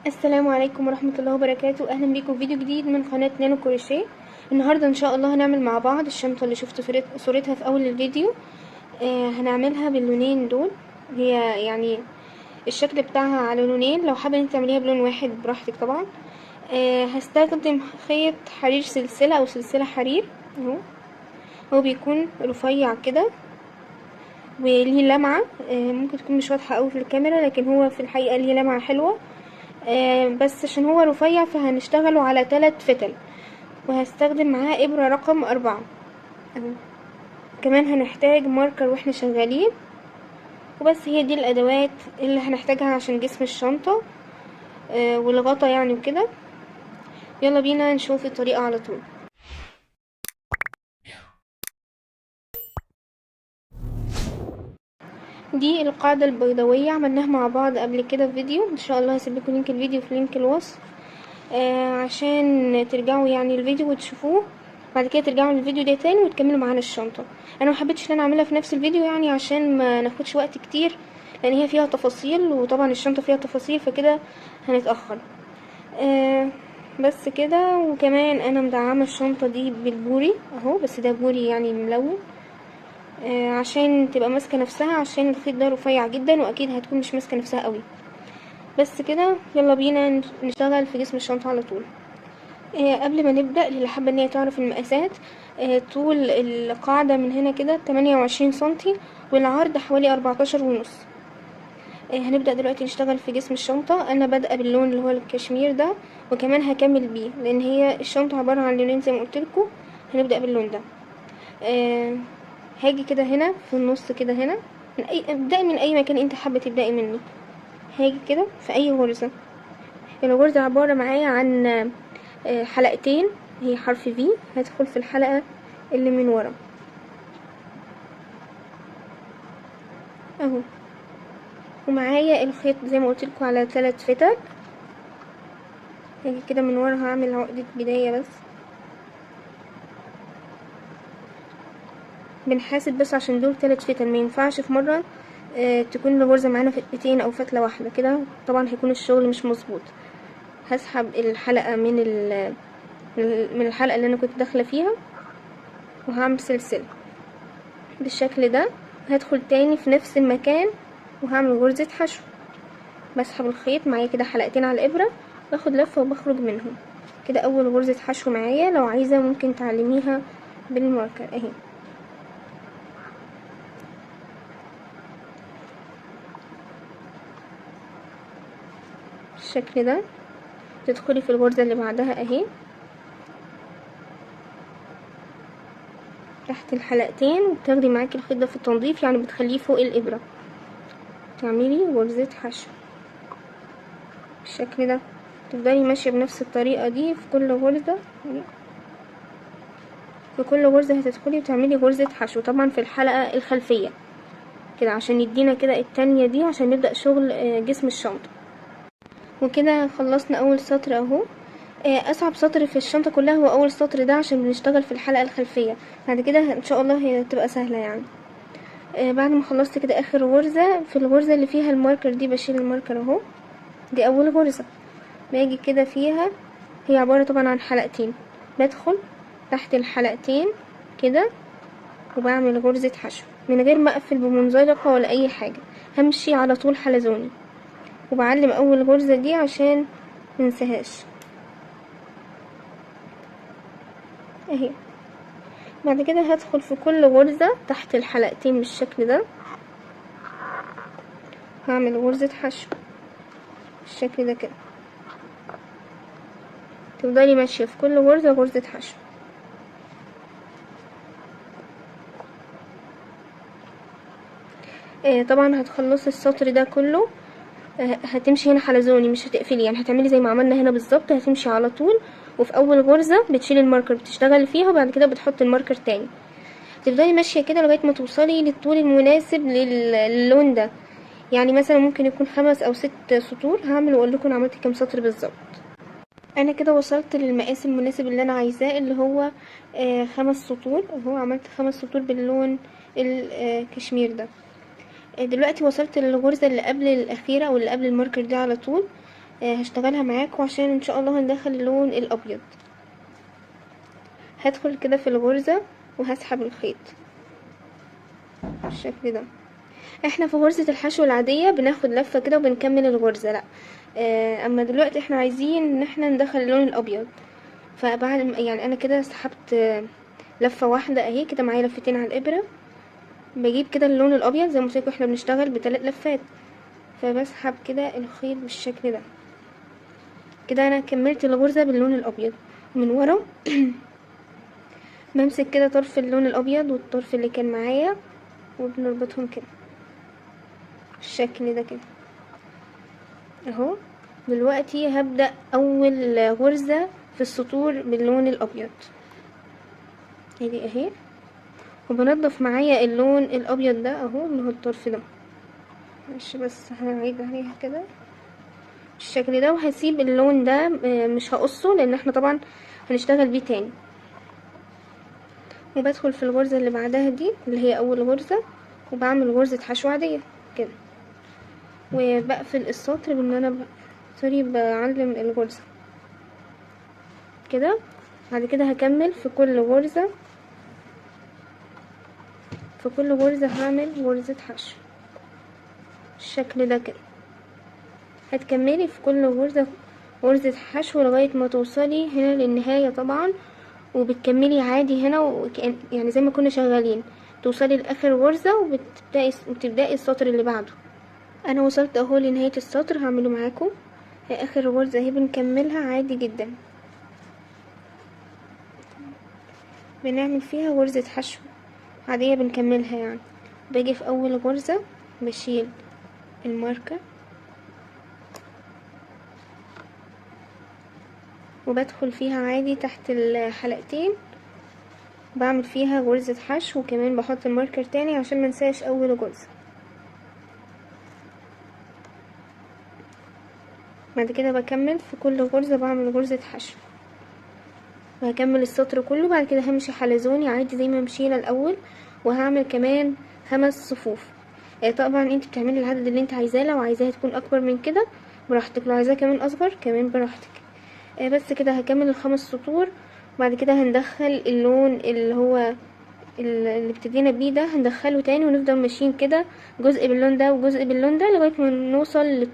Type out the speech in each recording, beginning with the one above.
السلام عليكم ورحمة الله وبركاته. اهلا بيكم في فيديو جديد من قناة نانو كروشيه. النهاردة ان شاء الله هنعمل مع بعض الشنطة اللي شفت صورتها في اول الفيديو. هنعملها باللونين دول. هي يعني الشكل بتاعها على لونين، لو حابة انت تعمليها بلون واحد براحتك طبعا. هستخدم خيط حرير سلسلة او سلسلة حرير اهو. هو بيكون رفيع كده وليه لمعة، ممكن تكون مش واضحة اوي في الكاميرا، لكن هو في الحقيقة ليه لمعة حلوة. بس عشان هو رفيع فهنشتغله على 3 فتل، وهستخدم معاه ابرة رقم 4 اهو. كمان هنحتاج ماركر واحنا شغالين، وبس هي دي الادوات اللي هنحتاجها عشان جسم الشنطة والغطا يعني وكده. يلا بينا نشوف الطريقة على طول. دي القاعدة البيضاوية عملناها مع بعض قبل كده في فيديو، ان شاء الله هسيب لكم لينك الفيديو في لينك الوصف عشان ترجعوا يعني الفيديو وتشوفوه، بعد كده ترجعوا للفيديو ده تاني وتكملوا معانا الشنطة. انا ما حبيتش ان انا اعملها في نفس الفيديو يعني عشان ما ناخدش وقت كتير، لان هي فيها تفاصيل، وطبعا الشنطة فيها تفاصيل فكده هنتأخر. بس كده. وكمان انا مدعمة الشنطة دي بالبوري اهو، بس ده بوري يعني ملون عشان تبقى ماسكة نفسها، عشان الخيط ده رفيع جدا واكيد هتكون مش ماسكة نفسها قوي. بس كده يلا بينا نشتغل في جسم الشنطة على طول. قبل ما نبدأ، اللي حابة ان هي تعرف المقاسات، طول القاعدة من هنا كده 28 سنتي، والعرض حوالي 14 ونص. هنبدأ دلوقتي نشتغل في جسم الشنطة. انا بادئة باللون اللي هو الكشمير ده، وكمان هكمل بيه لان هي الشنطة عبارة عن لونين زي ما قلتلكوا. هنبدأ باللون ده. هاجي كده هنا في النص كده هنا، ابدأي من اي مكان انت حابة تبدأي منه. هاجي كده في اي غرزة. الغرزة عبارة معايا عن حلقتين، هي حرف في، هدخل في الحلقة اللي من ورا اهو، ومعايا الخيط زي ما قلتلكوا على 3 فتل. هاجي كده من ورا هعمل عقدة بداية بس، بنحاسب بس عشان دول 3 فتل، ما ينفعش في مرة تكون الغرزة معانا فتلتين او فتلة واحدة كده، طبعا هيكون الشغل مش مظبوط. هسحب الحلقة من الحلقة اللي انا كنت داخلة فيها، وهعمل سلسلة بالشكل ده. هدخل تاني في نفس المكان وهعمل غرزة حشو، بسحب الخيط معايا كده حلقتين على الابرة، باخد لفة وبخرج منهم كده. اول غرزة حشو معايا، لو عايزة ممكن تعلميها بالماركر اهي. بالشكل ده تدخلي في الغرزة اللي بعدها اهي، تحت الحلقتين، وبتاخدي معاكي الخيط ده في التنظيف، يعني بتخليه فوق الابرة، تعملي غرزة حشو بالشكل ده. تفضلي ماشية بنفس الطريقة دي في كل غرزة. في كل غرزة هتدخلي وتعملي غرزة حشو، طبعا في الحلقة الخلفية كده عشان يدينا كده التانية دي عشان نبدأ شغل جسم الشنطة. وكده خلصنا اول سطر اهو. اصعب سطر في الشنطة كلها هو اول سطر ده، عشان بنشتغل في الحلقة الخلفية، بعد كده ان شاء الله هي تبقى سهلة يعني. بعد ما خلصت كده اخر غرزة، في الغرزة اللي فيها الماركر دي بشيل الماركر اهو. دي اول غرزة، باجي كده فيها، هي عبارة طبعا عن حلقتين، بدخل تحت الحلقتين كده وبعمل غرزة حشو من غير ما اقفل بمنزلقة ولا اي حاجة، همشي على طول حلزوني، وبعلم اول غرزة دي عشان منساهاش اهي. بعد كده هدخل في كل غرزة تحت الحلقتين بالشكل ده، هعمل غرزة حشو بالشكل ده كده. تفضلي ماشية في كل غرزة غرزة حشو. طبعا هتخلصي السطر ده كله، هتمشي هنا حلزوني مش هتقفلي، يعني هتعملي زي ما عملنا هنا بالظبط، هتمشي على طول، وفي اول غرزة بتشيلي الماركر بتشتغلي فيها، وبعد كده بتحطي الماركر تاني. تفضلي ماشية كده لغاية ما توصلي للطول المناسب للون ده، يعني مثلا ممكن يكون 5 أو 6 سطور. هعمل واقول لكم عملت كام سطر بالظبط. انا كده وصلت للمقاس المناسب اللي انا عايزاه، اللي هو 5 سطور اهو. عملت 5 سطور باللون الكشمير ده. دلوقتي وصلت للغرزة اللي قبل الاخيرة او اللي قبل الماركر دي على طول. هشتغلها معاكم عشان ان شاء الله هندخل اللون الابيض. هدخل كده في الغرزة وهسحب الخيط بالشكل ده. احنا في غرزة الحشو العادية بناخد لفة كده وبنكمل الغرزة، لا اما دلوقتي احنا عايزين ان احنا ندخل اللون الابيض. فبعد يعني انا كده سحبت لفة واحدة اهي كده، معايا لفتين على الابرة. بجيب كده اللون الابيض زي ما قلت لكم احنا بنشتغل ب3 لفات، فبسحب كده الخيط بالشكل ده. كده انا كملت الغرزة باللون الابيض. من ورا بمسك كده طرف اللون الابيض والطرف اللي كان معايا وبنربطهم كده بالشكل ده كده اهو. دلوقتي هبدأ اول غرزة في السطور باللون الابيض اهي، وبنضف معايا اللون الابيض ده اهو اللي هو الطرف ده. معلش بس هنعيد عليها كده بالشكل ده، وهسيب اللون ده مش هقصه لان احنا طبعا هنشتغل بيه تاني. وبدخل في الغرزة اللي بعدها دي اللي هي اول غرزة، وبعمل غرزة حشو عادية كده، وبقفل السطر بان انا بعلم الغرزة كده. بعد كده هكمل في كل غرزة، هعمل غرزة حشو بالشكل ده كده. هتكملي في كل غرزة حشو لغاية ما توصلي هنا للنهاية طبعا، وبتكملي عادي هنا يعني زي ما كنا شغالين، توصلي لاخر غرزة وتبدأي السطر اللي بعده. انا وصلت اهو لنهاية السطر، هعمله معاكم. اخر غرزة اهي بنكملها عادي جدا، بنعمل فيها غرزة حشو عادية بنكملها يعني. باجي في اول غرزة بشيل الماركة وبدخل فيها عادي تحت الحلقتين، بعمل فيها غرزة حشو، وكمان بحط الماركر تاني عشان منساش اول غرزة. بعد كده بكمل في كل غرزة بعمل غرزة حشو، وهكمل السطر كله. بعد كده همشي حلزوني عادي زي ما مشينا الاول، وهعمل كمان 5 صفوف. طبعا انت بتعملي العدد اللي انت عايزاه، لو عايزاها تكون اكبر من كده براحتك، لو عايزاها كمان اصغر كمان براحتك. بس كده هكمل ال5 سطور. وبعد كده هندخل اللون اللي هو اللي ابتدينا بيه ده، هندخله تاني ونفضل ماشيين كده جزء باللون ده وجزء باللون ده لغايه ما نوصل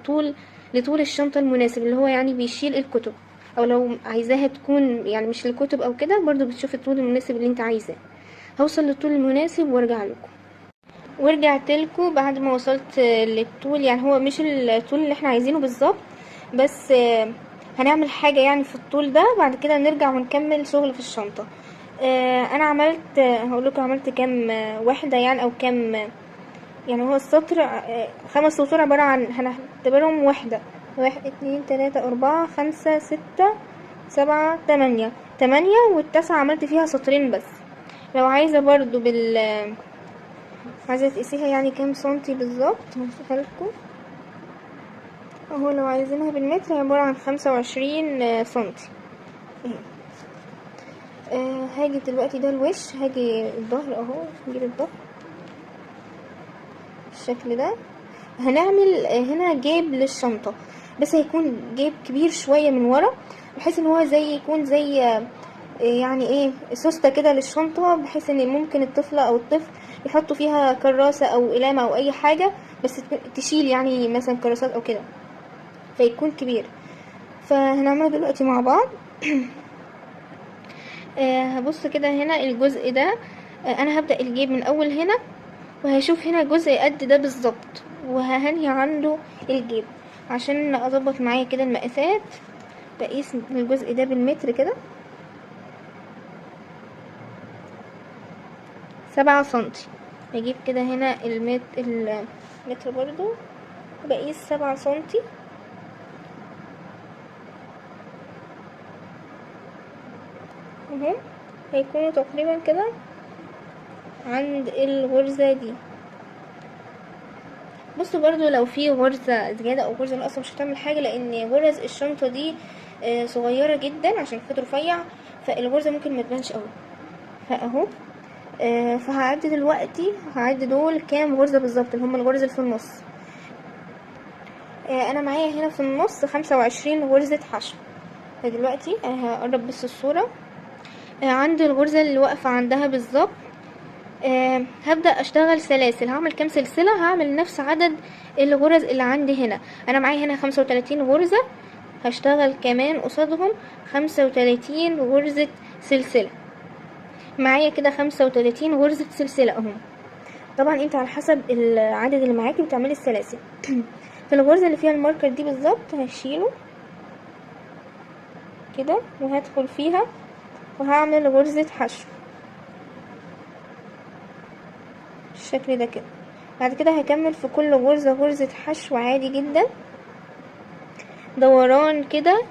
لطول الشنطه المناسب، اللي هو يعني بيشيل الكتب. او لو عايزاها تكون يعني مش الكتب او كده، برضو بتشوفي الطول المناسب اللي انت عايزاه. هوصل للطول المناسب وارجع لكم. ورجعت لكم بعد ما وصلت للطول، يعني هو مش الطول اللي احنا عايزينه بالظبط، بس هنعمل حاجة يعني في الطول ده. بعد كده نرجع ونكمل شغل في الشنطة. انا عملت هقول لكم عملت كام وحدة يعني، او كام يعني. هو السطر 5 سطور عبارة عن هنعتبرهم وحدة، 1 2 3 4 5 6 7 8 والتاسعة عملت فيها سطرين بس. لو عايزة برضو عايزة تقيسيها يعني كام سنتي بالظبط هشوفها لكم اهو. لو عايزينها بالمتر عبارة عن 25 سنتي اهي. هاجي دلوقتي ده الوش، هاجي الظهر اهو، نجيب الظهر بالشكل ده. هنعمل هنا جيب للشنطة، بس هيكون جيب كبير شوية من ورا، بحيث ان هو يكون زي يعني ايه سوستة كده للشنطة، بحيث ان ممكن الطفلة او الطفل يحطوا فيها كراسة او قلامة او اي حاجة، بس تشيل يعني مثلا كراسات او كده، فيكون كبير. فهنعمله دلوقتي مع بعض. هبص كده هنا الجزء ده. انا هبدأ الجيب من اول هنا، وهشوف هنا جزء قد ده بالظبط، وهنهي عنده الجيب عشان اظبط معايا كده المقاسات. بقيس الجزء ده بالمتر كده 7 سنتي. بجيب كده هنا المتر برضو، بقيس 7 سنتي اهو. هيكونوا تقريبا كده عند الغرزة دي. بصوا برضو لو في غرزة زيادة او غرزة ناقصة مش هتعمل حاجة، لان غرز الشنطة دي صغيرة جدا عشان الخيط رفيع، فالغرزة ممكن ما تبانش قوي. فاهو فهعد دلوقتي، هعد دول كام غرزة بالظبط اللي هم الغرز اللي في النص. انا معايا هنا في النص 25 غرزة حشو. دلوقتي هقرب بس الصورة. عندي الغرزة اللي واقفة عندها بالظبط. هبدأ اشتغل سلاسل. هعمل كام سلسلة؟ هعمل نفس عدد الغرز اللي عندي هنا. انا معايا هنا 35 غرزة، هشتغل كمان قصادهم 35 غرزة سلسلة. معايا كده 35 غرزة سلسلة اهم. طبعا انت على حسب العدد اللي معاكي بتعملي السلاسل. في الغرزة اللي فيها الماركر دي بالظبط هشيله كده وهدخل فيها وهعمل غرزة حشو بالشكل ده كده. بعد كده هكمل في كل غرزة غرزة حشو عادي جدا، دوران كده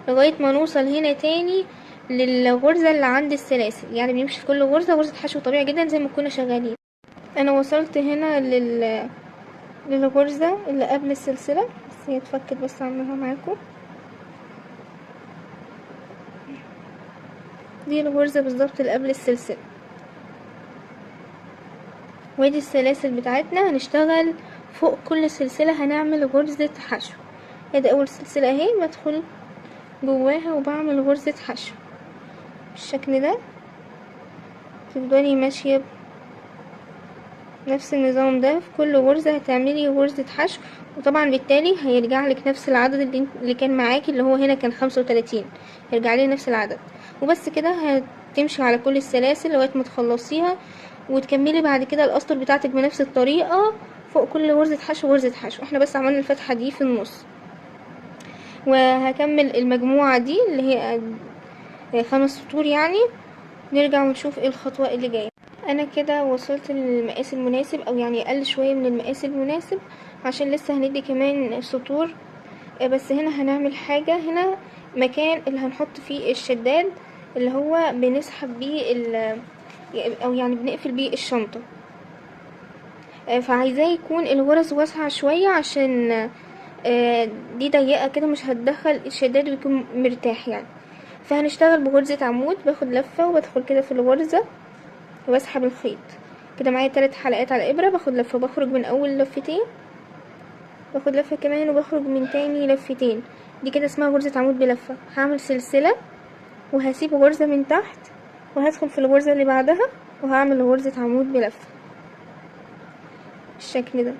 لغاية ما نوصل هنا تاني للغرزة اللي عند السلاسل. يعني بنمشي في كل غرزة غرزة حشو طبيعي جدا زي ما كنا شغالين. انا وصلت هنا للغرزة اللي قبل السلسلة، بس هي اتفكت بس اعملها معاكم. دي الغرزة بالظبط اللي قبل السلسلة، ودي السلاسل بتاعتنا. هنشتغل فوق كل سلسلة هنعمل غرزة حشو. ادي اول سلسلة اهي، بدخل جواها وبعمل غرزة حشو بالشكل ده. تفضلي ماشية نفس النظام ده في كل غرزة هتعملي غرزة حشو، وطبعا بالتالي هيرجع لك نفس العدد اللي كان معاكي، اللي هو هنا كان 35، يرجع لي نفس العدد. وبس كده هتمشي على كل السلاسل لغاية ما تخلصيها، وتكملي بعد كده الاسطر بتاعتك بنفس الطريقة فوق كل غرزة حشو غرزة حشو. احنا بس عملنا الفتحة دي في النص، وهكمل المجموعة دي اللي هي 5 سطور يعني. نرجع ونشوف ايه الخطوة اللي جاية. انا كده وصلت للمقاس المناسب، او يعني اقل شوية من المقاس المناسب عشان لسه هندي كمان سطور. بس هنا هنعمل حاجة، هنا مكان اللي هنحط فيه الشداد اللي هو بنسحب بيه او يعني بنقفل بيه الشنطة. فعايزاه يكون الغرز واسعة شوية عشان دي ضيقة كده مش هتدخل الشداد ويكون مرتاح يعني. فهنشتغل بغرزة عمود، باخد لفة وبدخل كده في الغرزة واسحب الخيط كده. معايا 3 حلقات على الابرة، باخد لفة بخرج من اول لفتين، باخد لفة كمان وبخرج من تاني لفتين. دي كده اسمها غرزة عمود بلفة. هعمل سلسلة وهسيب غرزة من تحت وهدخل في الغرزة اللي بعدها وهعمل غرزة عمود بلفة بالشكل ده.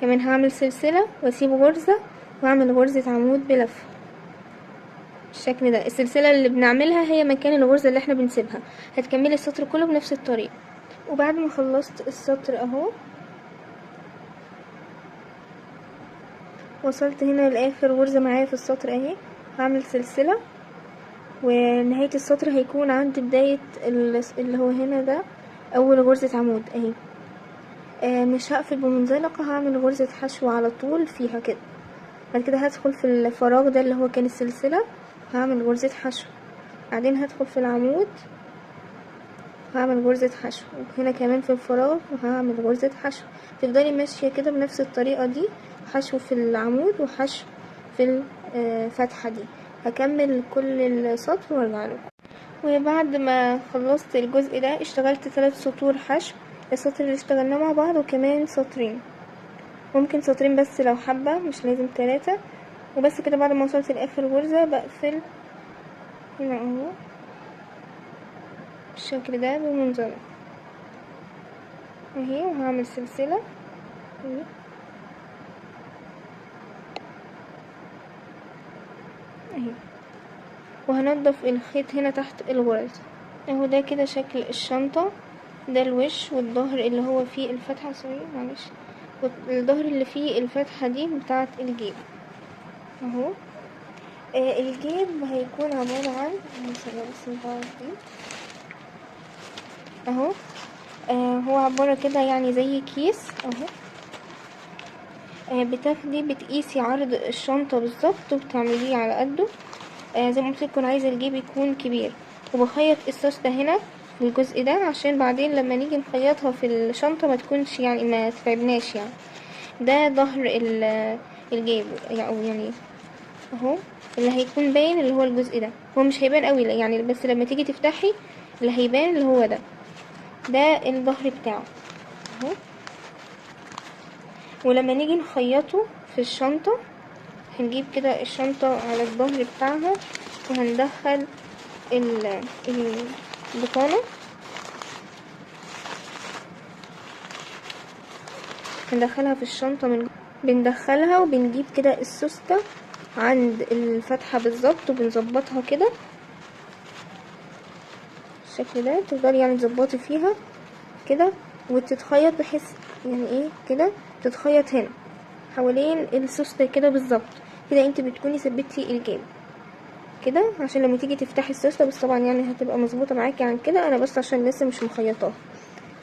كمان هعمل سلسلة واسيب غرزة واعمل غرزة عمود بلفة بالشكل ده. السلسلة اللي بنعملها هي مكان الغرزة اللي احنا بنسيبها. هتكملي السطر كله بنفس الطريقة. وبعد ما خلصت السطر اهو، وصلت هنا لاخر غرزة معايا في السطر اهي، هعمل سلسلة ونهاية السطر هيكون عند بداية اللي هو هنا ده اول غرزة عمود اهي. مش هقفل بمنزلقة، هعمل غرزة حشو على طول فيها كده. بعد كده هدخل في الفراغ ده اللي هو كان السلسلة، هعمل غرزة حشو. بعدين هدخل في العمود هعمل غرزة حشو، وهنا كمان في الفراغ وهعمل غرزة حشو. تفضلي ماشية كده بنفس الطريقة دي، حشو في العمود وحشو في الفتحة دي. هكمل كل السطر وارجع لكم. وبعد ما خلصت الجزء ده اشتغلت 3 سطور حشو، السطر اللي اشتغلناه مع بعض وكمان سطرين، ممكن سطرين بس لو حابة، مش لازم 3. وبس كده. بعد ما وصلت لاخر غرزة بقفل هنا اهو بالشكل ده بمنزلق اهي، وهعمل سلسلة اهي، وهنضف الخيط هنا تحت الغرز اهو. ده كده شكل الشنطة. ده الوش والظهر اللي هو فيه الفتحة، سوري معلش، الظهر اللي فيه الفتحة دي بتاعة الجيب اهو. الجيب هيكون عبارة عن اهو. هو عبارة كده يعني زي كيس اهو. بتاخدي بتقيسي عرض الشنطة بالظبط وبتعمليه على قده. زي ما قلت لكم عايزة الجيب يكون كبير، وبخيط قصاص ده هنا في الجزء ده عشان بعدين لما نيجي نخيطها في الشنطة ما تكونش يعني ما تتعبناش يعني. ده ظهر الجيب يعني اهو، اللي هيكون باين اللي هو الجزء ده. هو مش هيبان قوي يعني، بس لما تيجي تفتحي اللي هيبان اللي هو ده الظهر بتاعه اهو. ولما نيجي نخيطه في الشنطة. هنجيب كده الشنطة على الظهر بتاعها وهندخل البطانة، هندخلها في الشنطة من بندخلها وبنجيب كده السوستة عند الفتحة بالظبط وبنظبطها كده بالشكل ده. تقدري يعني تظبطي فيها كده وتتخيط بحيث يعني ايه كده تتخيط هنا حوالين السوستة كده بالظبط كده. انت بتكوني ثبتي الجيب كده عشان لما تيجي تفتحي السوستة، بس طبعا يعني هتبقى مظبوطة معاكي عن كده، انا بس عشان لسه مش مخيطاها.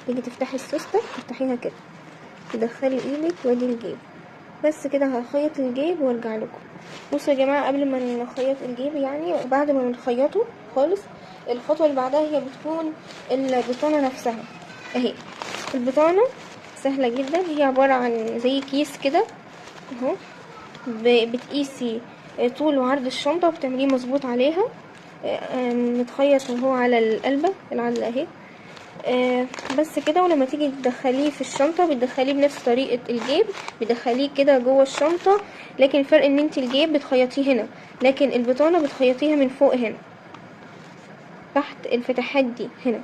تيجي تفتحي السوستة تفتحيها كده، تدخلي ايدك وادي الجيب بس كده. هخيط الجيب وارجع لكم. بصوا يا جماعه، قبل ما نخيط الجيب يعني بعد ما نخيطه خالص، الخطوه اللي بعدها هي بتكون البطانه نفسها. اهي البطانه سهله جدا، هي عباره عن زي كيس كده اهو. بتقيسي طول وعرض الشنطه وبتعمليه مظبوط عليها، متخيط اهو على القلبه العدله اهي. بس كده. ولما تيجي تدخليه في الشنطة بتدخليه بنفس طريقة الجيب، بتدخليه كده جوه الشنطة، لكن الفرق ان انت الجيب بتخيطيه هنا، لكن البطانة بتخيطيها من فوق هنا تحت الفتحات دي هنا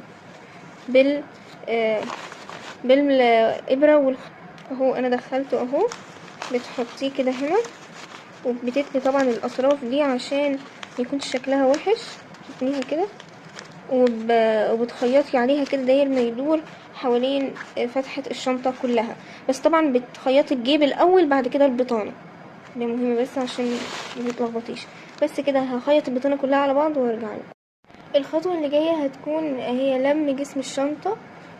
بالإبرة اهو انا دخلته اهو. بتحطيه كده هنا وبتتني طبعا الاطراف دي عشان ميكونش شكلها وحش، تتنيها كده وبتخيطي عليها كده داير ما يدور حوالين فتحة الشنطة كلها. بس طبعا بتخيطي الجيب الاول بعد كده البطانة، ده مهم بس عشان متتلخبطيش. بس كده هخيط البطانة كلها على بعض وارجع لكم. الخطوة اللي جاية هتكون هي لم جسم الشنطة.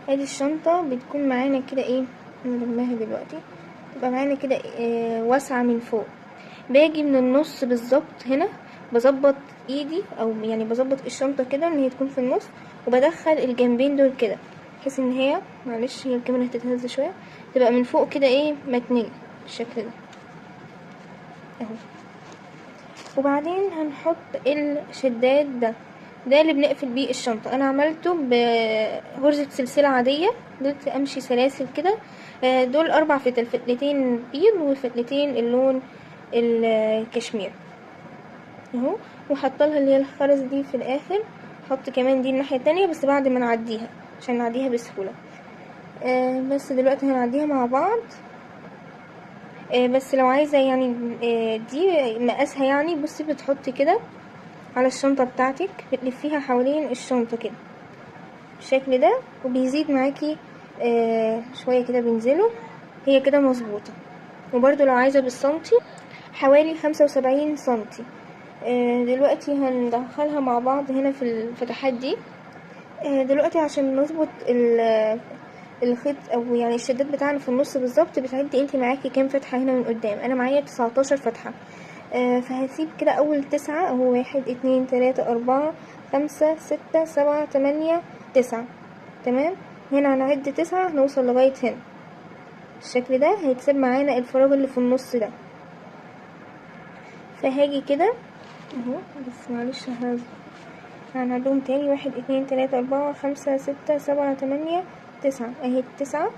ادي الشنطة بتكون معانا كده ايه، نلمها دلوقتي تبقى معانا كده واسعة من فوق. باجي من النص بالظبط هنا بظبط ايدي او يعني بظبط الشنطه كده ان هي تكون في النص، وبدخل الجنبين دول كده بحيث ان هي معلش هي الكاميرا هتتهز شويه تبقى من فوق كده ايه متنيه بالشكل ده اهو. وبعدين هنحط الشداد ده اللي بنقفل بيه الشنطه. انا عملته بغرزه سلسله عاديه، قلت امشي سلاسل كده. دول 4 فتل، فتلتين بيض وفتلتين اللون الكشمير اهو. وحطلها اللي هي الخرز دي في الاخر. حط كمان دي الناحيه التانية بس بعد ما نعديها عشان نعديها بسهوله. بس دلوقتي هنعديها مع بعض. بس لو عايزه يعني دي مقاسها يعني بصي بتحطي كده على الشنطه بتاعتك، بتلفيها حوالين الشنطه كده بالشكل ده وبيزيد معاكي شويه كده بينزلوا، هي كده مظبوطه. وبرده لو عايزه بالسنتي حوالي 75 سنتي. دلوقتي هندخلها مع بعض هنا في الفتحات دي. دلوقتي عشان نظبط الخيط او يعني الشداد بتاعنا في النص بالظبط، بتعدي انت معاكي كام فتحة هنا من قدام. انا معايا 19 فتحة. فهسيب كده اول 9 اهو، 1 2 3 4 5 6 7 8 9 تمام. هنا هنعد 9 هنوصل لغاية هنا بالشكل ده. هيتساب معانا الفراغ اللي في النص ده. فهاجي كده اهو، بس معلش هنعدهم تاني 1 2 3 4 5 6 7 8 9 اهي 9.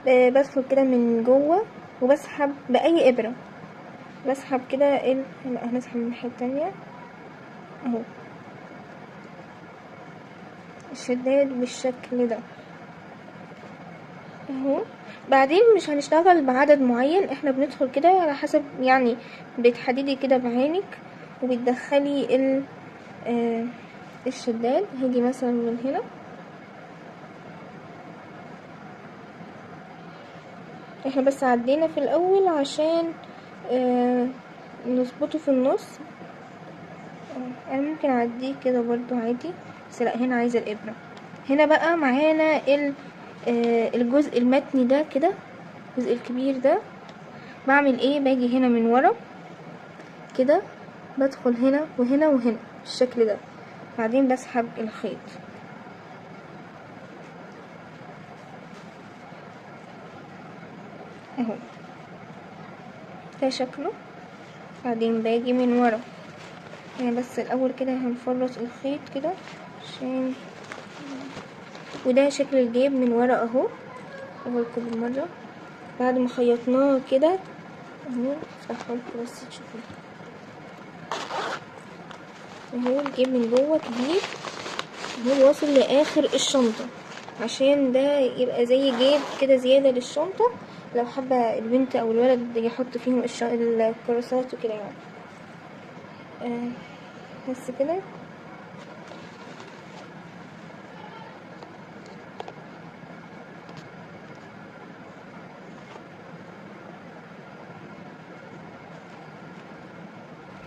بدخل كده من جوه وبسحب بأي إبرة، بسحب كده لا هنسحب من الناحية التانية اهو الشداد بالشكل ده اهو. بعدين مش هنشتغل بعدد معين، احنا بندخل كده على حسب يعني بتحددي كده بعينك وبتدخلي الشداد. هيجي مثلا من هنا احنا بس عدينا في الاول عشان نظبطه في النص. انا ممكن اعديه كده برضو عادي، بس لا هنا عايزة الابرة. هنا بقى معانا الجزء المتني ده كده، الجزء الكبير ده. بعمل ايه، باجي هنا من ورا كده، بدخل هنا وهنا وهنا بالشكل ده، بعدين بسحب الخيط اهو ده شكله. بعدين باجي من ورا يعني بس الاول كده هنفرط الخيط كده عشان وده شكل الجيب من ورا اهو. اوريكم بالمره بعد ما خيطناه كده اهو افتحها لكم بس تشوفوا اهو. الجيب من جوه كبير، هو واصل لاخر الشنطة عشان ده يبقى زي جيب كده زيادة للشنطة لو حابة البنت او الولد يحط فيهم الكراسات وكده يعني. بس كده.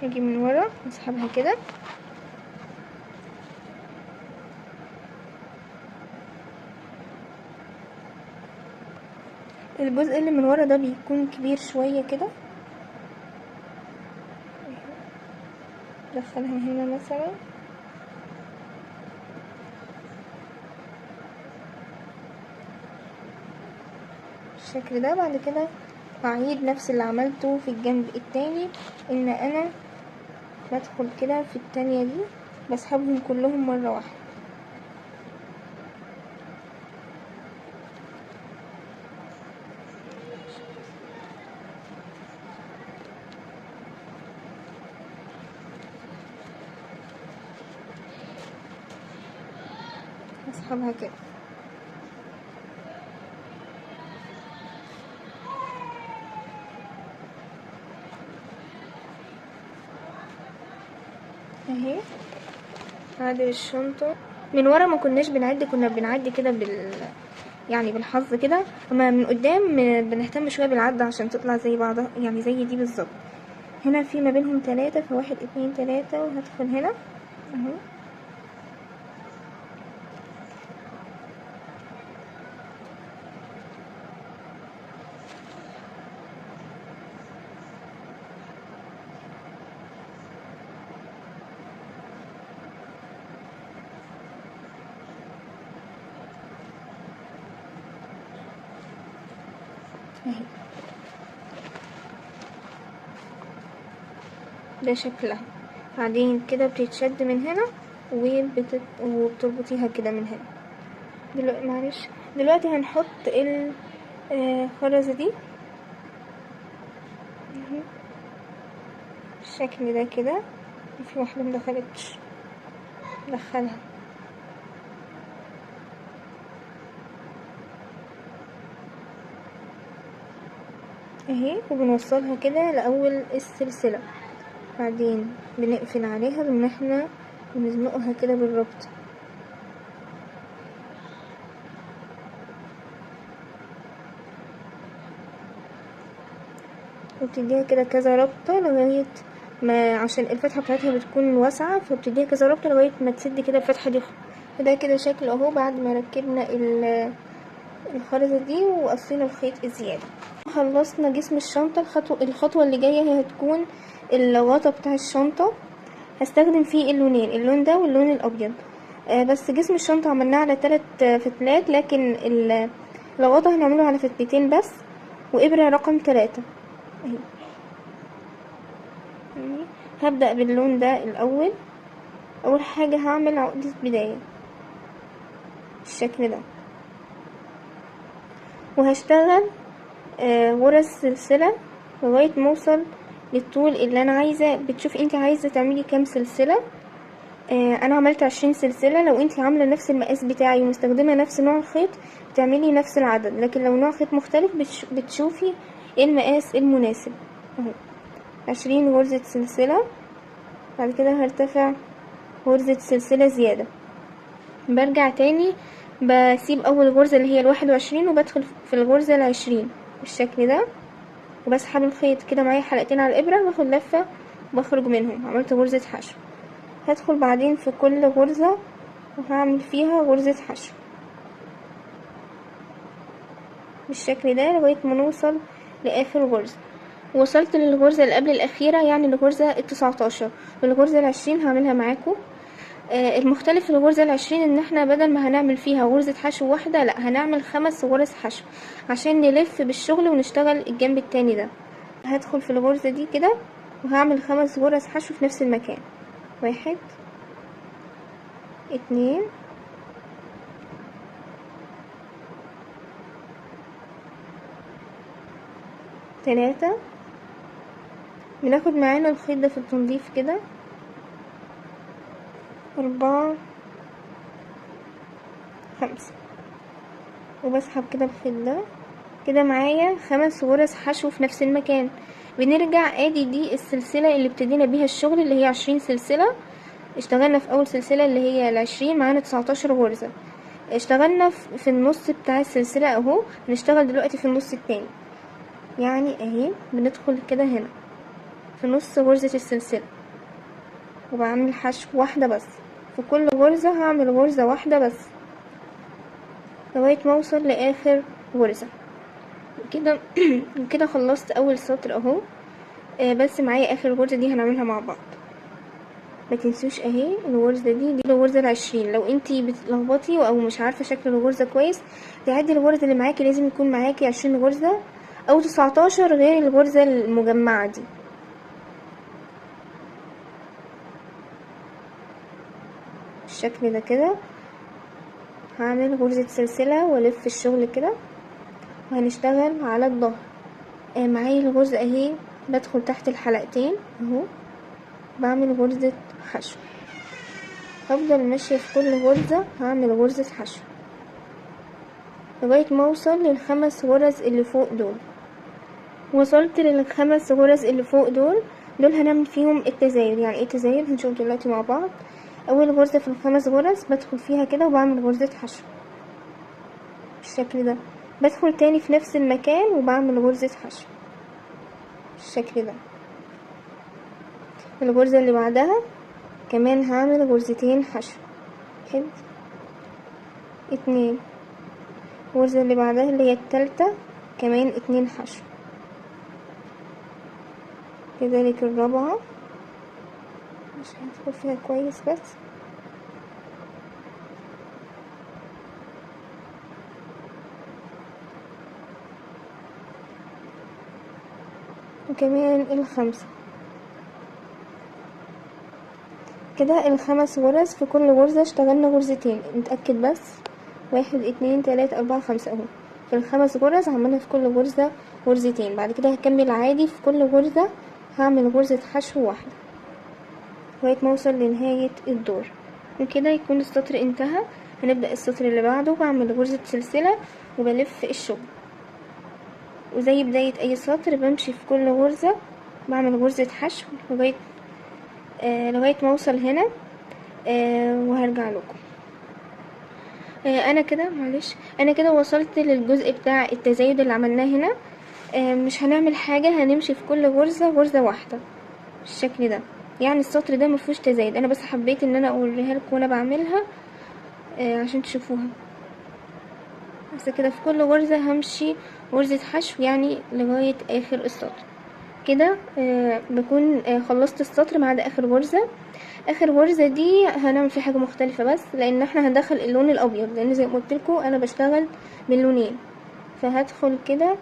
هاجي من ورا نسحبها كده. الجزء اللي من ورا ده بيكون كبير شوية كده، ندخلها هنا مثلا بالشكل ده. بعد كده هعيد نفس اللي عملته في الجنب التاني، ان انا بدخل كده في التانية دي بسحبهم كلهم مرة واحدة. اسحبها كده اهي. هعدل الشنطة من ورا، ما كناش بنعد، كنا بنعد كده يعني بالحظ كده، اما من قدام بنهتم شوية بالعد عشان تطلع زي بعضها يعني زي دي بالظبط. هنا في ما بينهم 3، فواحد 2 3، وهدخل هنا اهو. اهي ده شكلها. بعدين كده بتتشد من هنا وبتربطيها كده من هنا. دلوقتي معلش، دلوقتي هنحط الخرزة دي اهي بالشكل ده كده. في واحدة مدخلتش، ندخلها اهي، وبنوصلها كده لأول السلسلة. بعدين بنقفل عليها بان احنا بنزنقها كده بالربط. وبتديها كده كذا ربطة لغاية ما، عشان الفتحة بتاعتها بتكون واسعة، فبتديها كذا ربطة لغاية ما تسد كده الفتحة دي. وده كده شكل اهو بعد ما ركبنا الخرزة دي وقصينا الخيط الزيادة. خلصنا جسم الشنطة. الخطوة اللي جاية هي هتكون الغطا بتاع الشنطة. هستخدم فيه اللونين، اللون ده واللون الابيض. بس جسم الشنطة عملناه على 3 فتلات، لكن الغطا هنعمله على فتلتين بس، وابرة رقم 3 اهي. هبدأ باللون ده الاول. اول حاجة هعمل عقدة بداية بالشكل ده، وهشتغل غرز سلسلة لغاية ما اوصل للطول اللي انا عايزة. بتشوف انت عايزة تعملي كام سلسلة. انا عملت 20 سلسلة. لو انت عاملة نفس المقاس بتاعي ومستخدمة نفس نوع الخيط تعملي نفس العدد، لكن لو نوع خيط مختلف بتشوفي ايه المقاس المناسب اهو. 20 غرزة سلسلة. بعد كده هرتفع غرزة سلسلة زيادة. برجع تاني بسيب اول غرزة اللي هي 21 وبدخل في الغرزة 20 بالشكل ده، وبسحب الخيط كده معايا حلقتين على الابرة، باخد لفة وبخرج منهم. عملت غرزة حشو. هدخل بعدين في كل غرزة وهعمل فيها غرزة حشو بالشكل ده لغاية ما نوصل لاخر غرزة. وصلت للغرزة اللي قبل الاخيرة، يعني الغرزة 19. والغرزة 20 هعملها معاكم. المختلف في الغرزة 20 ان احنا بدل ما هنعمل فيها غرزة حشو واحدة، لا هنعمل 5 غرز حشو عشان نلف بالشغل ونشتغل الجنب التاني ده. هدخل في الغرزة دي كده وهعمل 5 غرز حشو في نفس المكان. 1 2 3 بناخد معانا الخيط ده في التنظيف كده 4 5 وبسحب كده الخيط ده كده معايا 5 غرز حشو في نفس المكان. بنرجع ادي دي السلسلة اللي ابتدينا بيها الشغل اللي هي 20 سلسلة. اشتغلنا في اول سلسلة اللي هي 20 معانا 19 غرزة. اشتغلنا في النص بتاع السلسلة اهو. هنشتغل دلوقتي في النص التاني، يعني اهي بندخل كده هنا في نص غرزة السلسلة وبعمل حشو واحدة بس. في كل غرزة هعمل غرزة واحدة بس لغاية ما اوصل لاخر غرزة كده. كده خلصت اول سطر اهو. بس معايا اخر غرزة دي هنعملها مع بعض. ما تنسوش اهي الغرزة دي الغرزة ال20. لو انتي بتلخبطي او مش عارفة شكل الغرزة كويس تعدي الغرزة اللي معاكي. لازم يكون معاكي 20 غرزة او 19 غير الغرزة المجمعة دي. بالشكل ده كده هعمل غرزة سلسلة والف الشغل كده وهنشتغل على الظهر. معايا الغرزة اهي. بدخل تحت الحلقتين اهو بعمل غرزة حشو. هفضل ماشية في كل غرزة هعمل غرزة حشو لغاية ما اوصل لل5 غرز اللي فوق دول. وصلت لل5 غرز اللي فوق دول هنعمل فيهم التزايد. يعني ايه تزايد؟ هنشوف دلوقتي مع بعض. اول غرزة في ال5 غرز بدخل فيها كده وبعمل غرزة حشو بالشكل ده. بدخل تاني في نفس المكان وبعمل غرزة حشو بالشكل ده. الغرزة اللي بعدها كمان هعمل غرزتين حشو 1 2. الغرزة اللي بعدها اللي هي التالتة كمان 2 حشو. كذلك الرابعة مش هندخل فيها كويس بس. وكمان ال5 كده ال5 غرز. في كل غرزة اشتغلنا غرزتين. نتأكد بس 1 2 3 4 5 اهو. في ال5 غرز عملنا في كل غرزة غرزتين. بعد كده هكمل عادي في كل غرزة هعمل غرزة حشو واحدة لغاية ما اوصل لنهاية الدور. وكده يكون السطر انتهى. هنبدأ السطر اللي بعده. بعمل غرزة سلسلة وبلف الشغل وزي بداية اي سطر بمشي في كل غرزة بعمل غرزة حشو لغاية ما اوصل هنا. وهرجع لكم. انا كده وصلت للجزء بتاع التزايد اللي عملناه هنا. مش هنعمل حاجة. هنمشي في كل غرزة واحدة بالشكل ده. يعني السطر ده مفيهوش تزايد. انا بس حبيت ان انا اوريها لكم وانا بعملها عشان تشوفوها. بس كده في كل غرزة همشي غرزة حشو يعني لغاية اخر السطر كده. بكون خلصت السطر ما عدا اخر غرزة. اخر غرزة دي هنعمل فيها حاجة مختلفة بس لان احنا هندخل اللون الابيض. لان زي ما قلت لكم انا بشتغل باللونين. فهدخل كده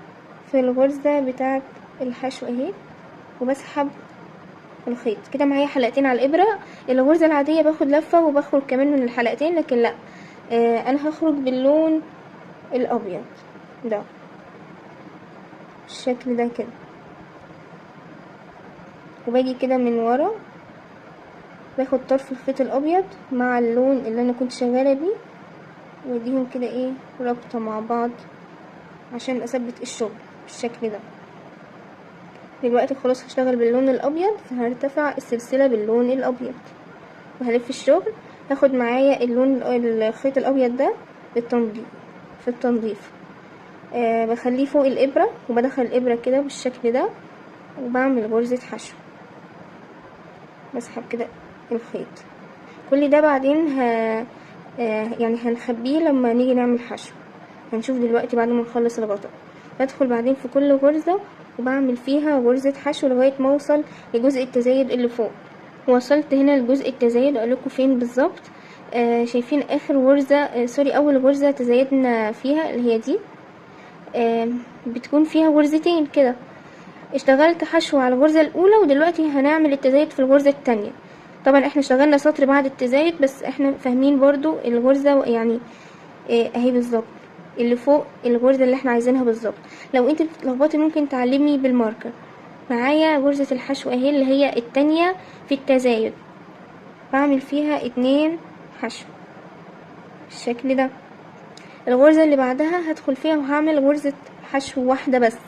في الغرزة بتاعة الحشو اهي وبسحب الخيط كده. معايا حلقتين على الابرة. الغرزة العادية باخد لفة وبخرج كمان من الحلقتين، لكن لا انا هخرج باللون الابيض ده بالشكل ده كده. وباجي كده من ورا باخد طرف الخيط الابيض مع اللون اللي انا كنت شغالة بيه واديهم كده ايه رابطة مع بعض عشان اثبت الشغل بالشكل ده. دلوقتي خلاص هشتغل باللون الابيض فهرتفع السلسلة باللون الابيض وهلف الشغل. هاخد معايا اللون الخيط الابيض ده للتنظيف. في التنظيف بخليه فوق الابرة وبدخل الابرة كده بالشكل ده وبعمل غرزة حشو. بسحب كده الخيط. كل ده بعدين يعني هنخبيه لما نيجي نعمل حشو. هنشوف دلوقتي بعد ما نخلص الغطاء. بدخل بعدين في كل غرزة وبعمل فيها غرزة حشو لغاية ما اوصل لجزء التزايد اللي فوق. وصلت هنا لجزء التزايد. اقولكوا فين بالظبط. شايفين اخر غرزة اول غرزة تزايدنا فيها اللي هي دي. بتكون فيها غرزتين كده. اشتغلت حشو على الغرزة الاولى ودلوقتي هنعمل التزايد في الغرزة التانية. طبعا احنا اشتغلنا سطر بعد التزايد بس احنا فاهمين برضو الغرزة يعني اهي بالظبط اللي فوق الغرزة اللي احنا عايزينها بالظبط. لو انت بتتلخبطي ممكن تعلمي بالماركر. معايا غرزة الحشو اهي اللي هي التانية في التزايد، بعمل فيها 2 حشو بالشكل ده. الغرزة اللي بعدها هدخل فيها وهعمل غرزة حشو واحدة بس.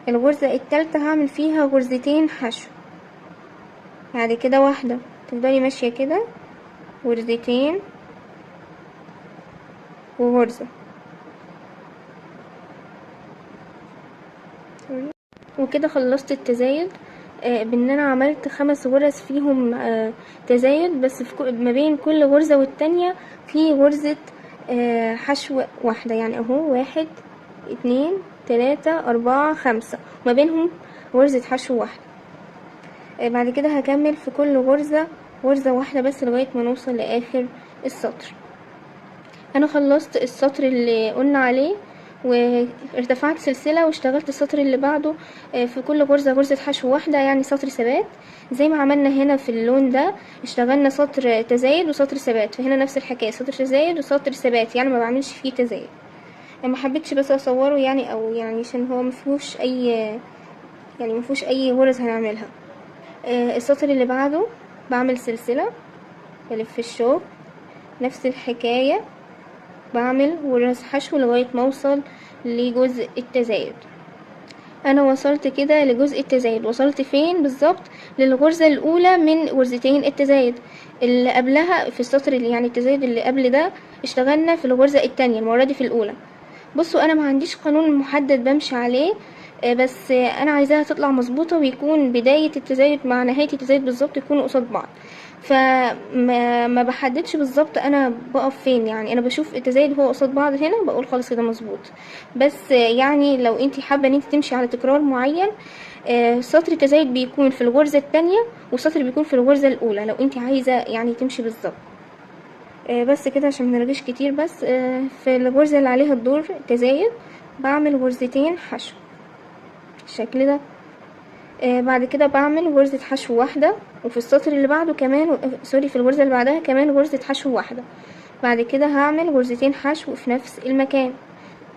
الغرزة التالتة هعمل فيها غرزتين حشو، بعد كده واحدة، تفضلي ماشية كده غرزتين وغرزة، وكده خلصت التزايد. بان انا عملت 5 غرز فيهم تزايد، بس في ما بين كل غرزة والتانية في غرزة حشو واحدة، يعني اهو 1 2 3 4 5 ما بينهم غرزة حشو واحدة. بعد كده هكمل في كل غرزة غرزة واحدة بس لغاية ما نوصل لاخر السطر. انا خلصت السطر اللي قلنا عليه وارتفعت سلسلة واشتغلت السطر اللي بعده في كل غرزة غرزة حشو واحدة، يعني سطر ثبات زي ما عملنا هنا في اللون ده. اشتغلنا سطر تزايد وسطر ثبات، فهنا نفس الحكاية سطر تزايد وسطر ثبات، يعني ما بعملش فيه تزايد. ما حبيتش بس اصوره يعني، او يعني عشان هو مفيهوش اي غرز هنعملها. السطر اللي بعده بعمل سلسلة، بلف الشوك، نفس الحكاية، بعمل غرز حشو لغاية ما اوصل لجزء التزايد. انا وصلت كده لجزء التزايد. وصلت فين بالظبط؟ للغرزة الاولى من غرزتين التزايد اللي قبلها في السطر، اللي يعني التزايد اللي قبل ده اشتغلنا في الغرزة التانية، المرة دي في الاولى. بصوا انا ما عنديش قانون محدد بمشي عليه، بس انا عايزاها تطلع مظبوطه ويكون بدايه التزايد مع نهايه التزايد بالظبط يكونوا قصاد بعض. فما بحددش بالظبط انا بقف فين، يعني انا بشوف التزايد هو قصاد بعض هنا بقول خلاص كده مظبوط. بس يعني لو انتي حابه ان انتي تمشي على تكرار معين، سطر التزايد بيكون في الغرزه التانية وسطر بيكون في الغرزه الاولى لو انتي عايزه يعني تمشي بالظبط. بس كده عشان منرغيش كتير. بس في الغرزة اللي عليها الدور تزايد بعمل غرزتين حشو بالشكل ده. بعد كده بعمل غرزة حشو واحدة، وفي السطر اللي بعده كمان سوري في الغرزة اللي بعدها كمان غرزة حشو واحدة. بعد كده هعمل غرزتين حشو في نفس المكان،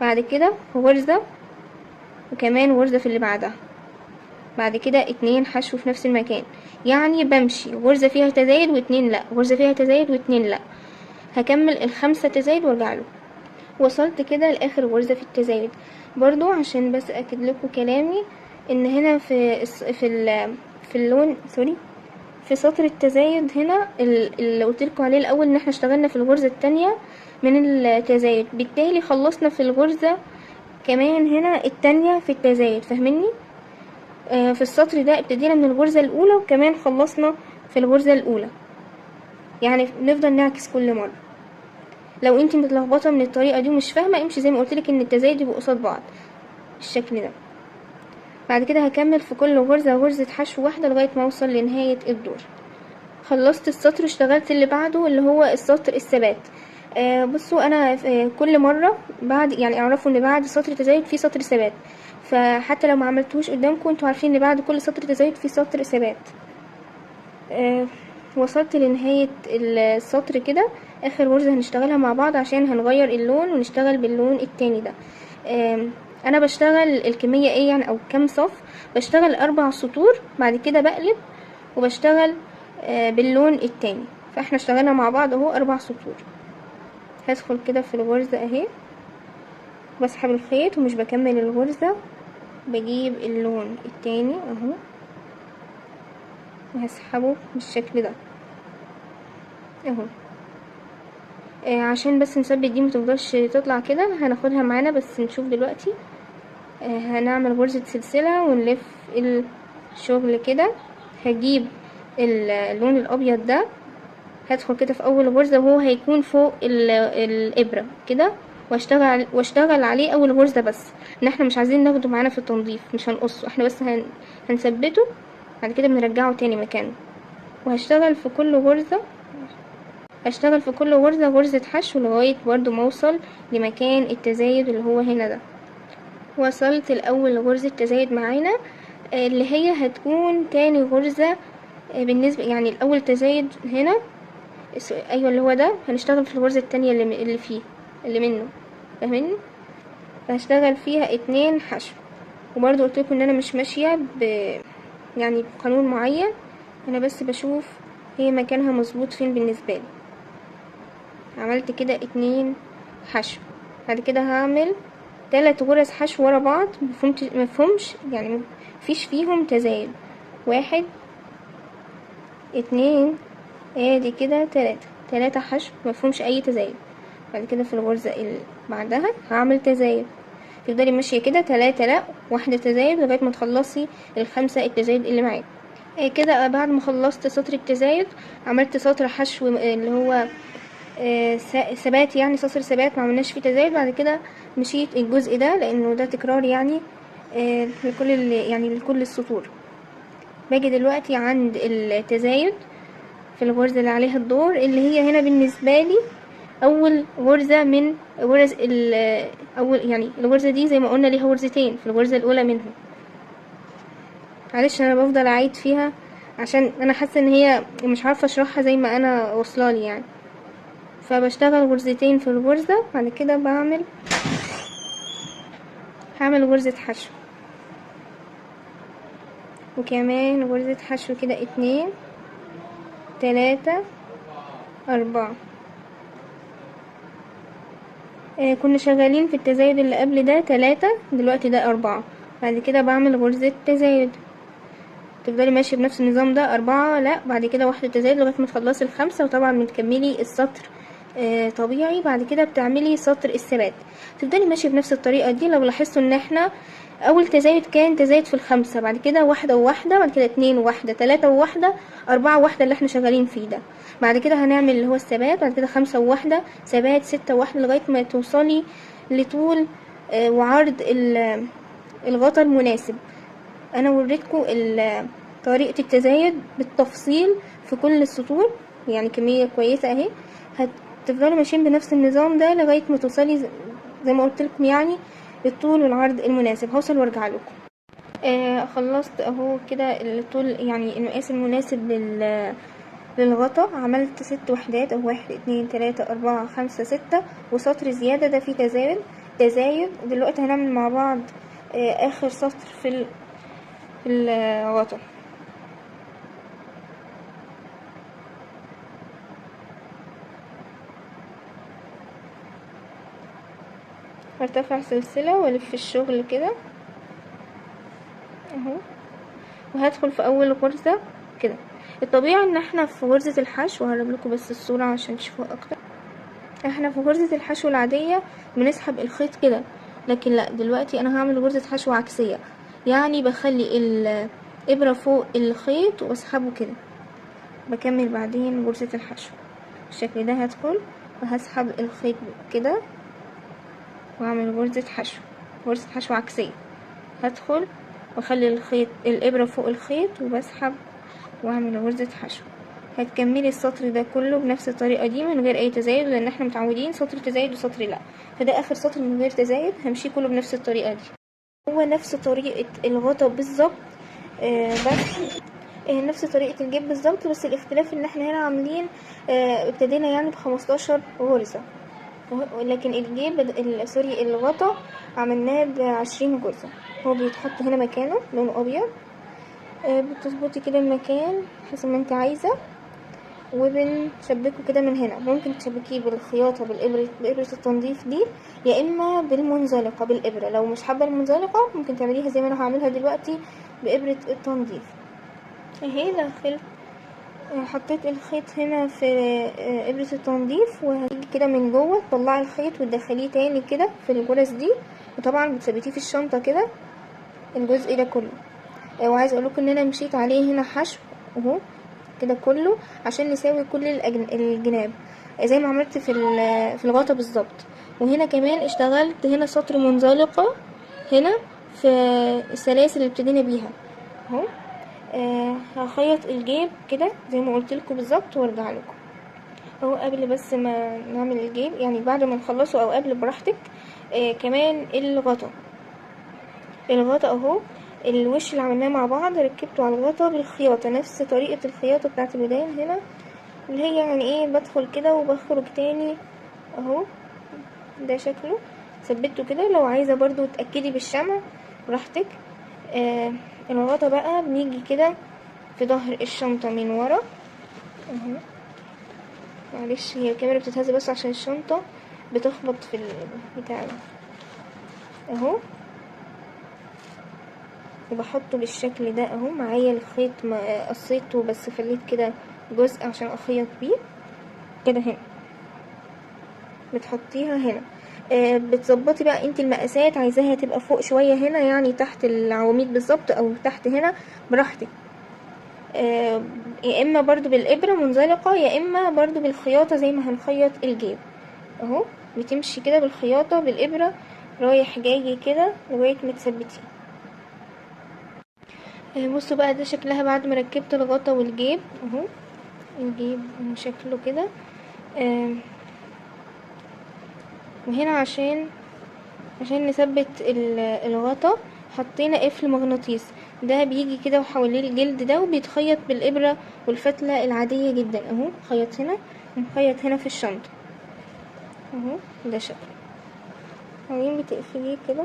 بعد كده غرزة وكمان غرزة في اللي بعدها، بعد كده 2 حشو في نفس المكان. يعني بمشي غرزة فيها تزايد واتنين لا، غرزة فيها تزايد واتنين لا. هكمل ال5 تزايد وارجعله. وصلت كده لاخر غرزة في التزايد. برضو عشان بس اكد لكم كلامي ان هنا في اللون سوري في سطر التزايد هنا اللي قلتلكوا عليه الاول ان احنا اشتغلنا في الغرزة التانية من التزايد، بالتالي خلصنا في الغرزة كمان هنا التانية في التزايد، فاهميني؟ في السطر ده ابتدينا من الغرزة الاولى وكمان خلصنا في الغرزة الاولى، يعني نفضل نعكس كل مرة. لو انتي متلخبطه من الطريقه دي ومش فاهمه، امشي زي ما قلتلك ان التزايد يبقوا قصاد بعض بالشكل ده. بعد كده هكمل في كل غرزه غرزه حشو واحده لغايه ما اوصل لنهايه الدور. خلصت السطر واشتغلت اللي بعده اللي هو السطر الثبات. بصوا انا كل مره بعد يعني اعرفوا ان بعد سطر تزايد في سطر ثبات، فحتى لو ما عملتوش قدامكم انتوا عارفين ان بعد كل سطر تزايد في سطر ثبات. وصلت لنهاية السطر كده. اخر غرزة هنشتغلها مع بعض عشان هنغير اللون ونشتغل باللون التاني ده. انا بشتغل الكمية ايه يعني او كام صف، بشتغل 4 سطور، بعد كده بقلب وبشتغل باللون التاني. فاحنا اشتغلنا مع بعض اهو 4 سطور. هدخل كده في الغرزة اهي، بسحب الخيط ومش بكمل الغرزة، بجيب اللون التاني اهو وهسحبه بالشكل ده اهو. عشان بس نثبت دي متفضلش تطلع كده هناخدها معانا، بس نشوف دلوقتي. هنعمل غرزة سلسلة ونلف الشغل كده. هجيب اللون الابيض ده، هدخل كده في اول غرزة وهو هيكون فوق الابرة كده، واشتغل عليه اول غرزة بس، ان احنا مش عايزين ناخده معانا في التنظيف، مش هنقصه احنا بس هنثبته، بعد كده بنرجعه تاني مكانه. وهشتغل في كل غرزة غرزة حشو لغاية برضو ما اوصل لمكان التزايد اللي هو هنا ده. وصلت الاول غرزة تزايد معانا اللي هي هتكون تاني غرزة بالنسبة يعني الاول تزايد هنا ايوه اللي هو ده، هنشتغل في الغرزة التانية اللي منه، فاهمين؟ فهشتغل فيها 2 حشو وبرضو قلتلكوا ان انا مش ماشية يعني بقانون معين، انا بس بشوف هي مكانها مظبوط فين بالنسبة لي. عملت كده 2 حشو. بعد كده هعمل 3 غرز حشو ورا بعض، مفهومش يعني مفيش فيهم تزايد. 1 2 ادي كده 3 حشو مفهومش اي تزايد. بعد كده في الغرزة اللي بعدها هعمل تزايد، تفضلي ماشية كده 3 لا 1 تزايد لغاية ما تخلصي ال5 التزايد اللي معاك. كده بعد ما خلصت سطر التزايد عملت سطر حشو اللي هو ثبات، يعني سطر ثبات ما عملناش فيه تزايد. بعد كده مشيت الجزء ده لانه ده تكرار يعني لكل السطور. باجي دلوقتي عند التزايد في الغرزة اللي عليها الدور، اللي هي هنا بالنسبة لي اول غرزة من غرز اول، يعني الغرزة دي زي ما قلنا ليها غرزتين، في الغرزة الاولى منهم. معلش انا بفضل اعيد فيها عشان انا حاسة ان هي مش عارفة اشرحها زي ما انا وصلالي يعني. فبشتغل غرزتين في الغرزة، بعد كده هعمل غرزة حشو وكمان غرزة حشو كده 2 3 4. كنا شغالين في التزايد اللي قبل ده 3، دلوقتي ده 4. بعد كده بعمل غرزة تزايد، تفضلي ماشية بنفس النظام ده 4 لا بعد كده 1 تزايد لغاية ما تخلصي ال5، وطبعا بتكملي السطر طبيعي. بعد كده بتعملي سطر الثبات، تفضلي ماشية بنفس الطريقة دي. لو لاحظتوا ان احنا اول تزايد كان تزايد في ال5، بعد كده 1 وواحدة، بعد كده 2 وواحدة، 3 وواحدة، 4 وواحدة اللي احنا شغالين فيه ده. بعد كده هنعمل اللي هو الثبات، بعد كده 5 وواحدة ثبات، 6 وواحدة، لغاية ما توصلي لطول وعرض الغطا المناسب. انا وريتكم طريقة التزايد بالتفصيل في كل السطور، يعني كمية كويسة اهي. هتفضلوا ماشيين بنفس النظام ده لغاية ما توصلي زي ما قلت لكم يعني الطول والعرض المناسب. هوصل وارجع لكم. خلصت اهو كده الطول، يعني المقاس المناسب للغطا. عملت 6 وحدات اهو، 1 2 3 4 5 6 وسطر زيادة ده فيه تزايد. دلوقتي هنعمل مع بعض اخر سطر في الغطا. هرتفع سلسلة والف الشغل كده اهو، وهدخل في اول غرزة كده. الطبيعي ان احنا في غرزة الحشو، هقرب لكم بس الصورة عشان تشوفوها اكتر. احنا في غرزة الحشو العادية بنسحب الخيط كده، لكن لا دلوقتي انا هعمل غرزة حشو عكسية، يعني بخلي الابرة فوق الخيط واسحبه كده. بكمل بعدين غرزة الحشو بالشكل ده، هدخل وهسحب الخيط كده واعمل غرزة حشو عكسية. هدخل واخلي الابرة فوق الخيط وبسحب واعمل غرزة حشو. هتكملي السطر ده كله بنفس الطريقة دي من غير اي تزايد، لان احنا متعودين سطر تزايد وسطر لا، فده اخر سطر من غير تزايد. همشي كله بنفس الطريقة دي، هو نفس طريقة الغطا بالظبط. بس نفس طريقة الجيب بالظبط، بس الاختلاف ان احنا هنا عاملين ابتدينا يعني ب15 غرزة، لكن الجيب سوري الغطا عملناه ب20 غرزة. هو بيتحط هنا مكانه لونه ابيض، بتظبطي كده المكان حسب ما انت عايزة، وبنشبكه كده من هنا. ممكن تشبكيه بالخياطة بإبرة التنظيف دي، يا اما بالمنزلقة بالإبرة. لو مش حابة المنزلقة ممكن تعمليها زي ما انا هعملها دلوقتي بإبرة التنظيف اهي. دخلت حطيت الخيط هنا في إبرة التنظيف، وهتيجي كده من جوه تطلعي الخيط وتدخليه تاني كده في الغرز دي، وطبعا بتثبتيه في الشنطة كده الجزء ده كله. وعايزه اقولكم ان انا مشيت عليه هنا حشو اهو كده كله عشان نساوي كل الجناب زي ما عملت في الغطا بالظبط. وهنا كمان اشتغلت هنا سطر منزلقة هنا في السلاسل اللي ابتدينا بيها اهو. هخيط الجيب كده زي ما قلت لكم بالظبط وارجع لكم اهو. قبل بس ما نعمل الجيب، يعني بعد ما نخلصه او قبل براحتك. كمان الغطا اهو، الوش اللي عملناه مع بعض ركبته على الغطا بالخياطة نفس طريقة الخياطة بتاعت البداية هنا، اللي هي يعني ايه بدخل كده وبخرج تاني اهو. ده شكله ثبته كده. لو عايزة برضو تأكدي بالشمع براحتك، الغطا بقى بنيجي كده في ظهر الشنطة من ورا اهو. معلش هي الكاميرا بتتهز بس عشان الشنطة بتخبط في البتاع ده اهو، وبحطه بالشكل ده اهو. معايا الخيط قصيته بس خليت كده جزء عشان اخيط بيه كده. هنا بتحطيها هنا، بتظبطي بقى انت المقاسات، عايزاها تبقى فوق شوية هنا يعني تحت العواميد بالظبط، او تحت هنا براحتك. يا اما برضو بالابرة منزلقة، يا اما برضو بالخياطة زي ما هنخيط الجيب اهو. بتمشي كده بالخياطة بالابرة رايح جاي كده لغاية ما تثبتيه. بصوا بقى ده شكلها بعد ما ركبت الغطا والجيب اهو. الجيب شكله كده. وهنا عشان نثبت الغطا حطينا قفل مغناطيس، ده بيجي كده وحواليه الجلد ده، وبيتخيط بالابرة والفتلة العادية جدا اهو. خيط هنا ونخيط هنا في الشنطة اهو. ده شكل بعدين بتقفليه كده.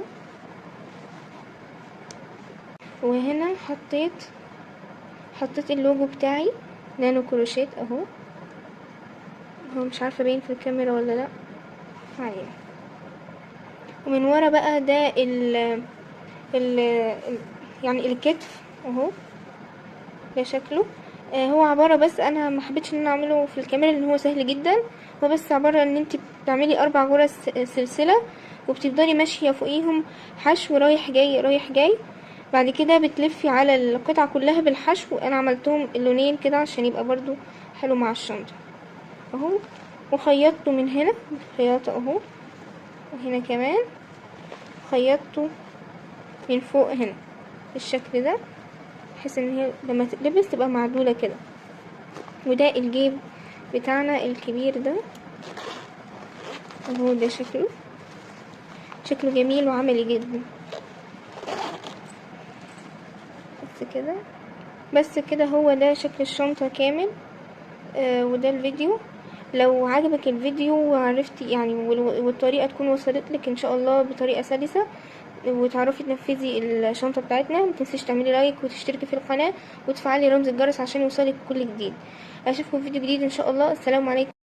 وهنا حطيت اللوجو بتاعي نانو كروشيت اهو. هو مش عارفه باين في الكاميرا ولا لا. ومن ورا بقى ده ال يعني الكتف اهو. ده شكله. هو عبارة بس انا ما حبيتش ان انا اعمله في الكاميرا لان هو سهل جدا. هو بس عبارة ان انت بتعملي 4 غرز سلسلة، وبتفضلي ماشية فوقيهم حشو رايح جاي رايح جاي. بعد كده بتلفي على القطعة كلها بالحشو. انا عملتهم اللونين كده عشان يبقى برضو حلو مع الشنطة اهو. وخيطته من هنا خياطة اهو، وهنا كمان خيطته من فوق هنا بالشكل ده، بحيث ان هي لما تتلبس تبقى معدولة كده. وده الجيب بتاعنا الكبير ده اهو. ده شكله جميل وعملي جدا. بس كده هو ده شكل الشنطة كامل. وده الفيديو. لو عجبك الفيديو وعرفتي يعني والطريقة تكون وصلت لك ان شاء الله بطريقة سلسة، وتعرفي تنفذي الشنطة بتاعتنا، متنسيش تعملي لايك وتشتركي في القناة وتفعلي رمز الجرس عشان يوصلك كل جديد. اشوفكم في فيديو جديد ان شاء الله. السلام عليكم.